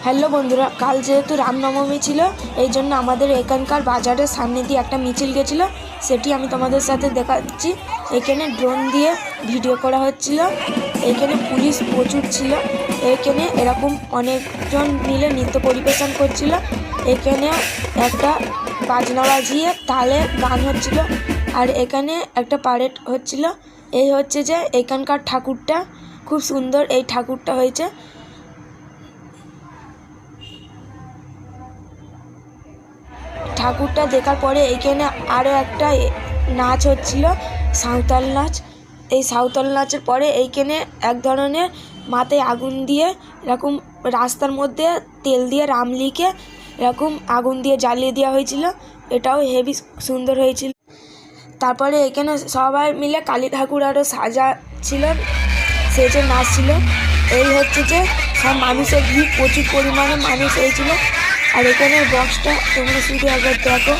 Hello বন্ধুরা, কাল যেহেতু রামনবমী ছিল এই জন্য আমাদের এখানকার বাজারের সামনে দিয়ে একটা মিছিল গেছিলো, সেটি আমি তোমাদের সাথে দেখাচ্ছি। এখানে ড্রোন দিয়ে ভিডিও করা হচ্ছিল। এখানে পুলিশ প্রচুর ছিল। এখানে এরকম অনেকজন মিলে নৃত্য পরিবেশন করছিল। এখানে একটা বাজনা বাজিয়ে তালে গান হচ্ছিল, আর এখানে একটা প্যারেড হচ্ছিল। এই হচ্ছে যে এখানকার ঠাকুরটা, খুব সুন্দর এই ঠাকুরটা হয়েছে। ঠাকুরটা দেখার পরে এইখানে আরও একটা নাচ হচ্ছিল, সাঁওতাল নাচ। এই সাঁওতাল নাচের পরে এইখানে এক ধরনের মাথায় আগুন দিয়ে এরকম রাস্তার মধ্যে তেল দিয়ে রাম লিখে এরকম আগুন দিয়ে জ্বালিয়ে দেওয়া হয়েছিল। এটাও হেভি সুন্দর হয়েছিল। তারপরে এখানে সবাই মিলে কালী ঠাকুর আরও সাজা ছিল, সেজে নাচছিল। এই হচ্ছে যে সব মানুষের ভিড়, প্রচুর পরিমাণে মানুষ হয়েছিল। আর এখানের বক্সটা তোমরা শুধু একবার দেখো।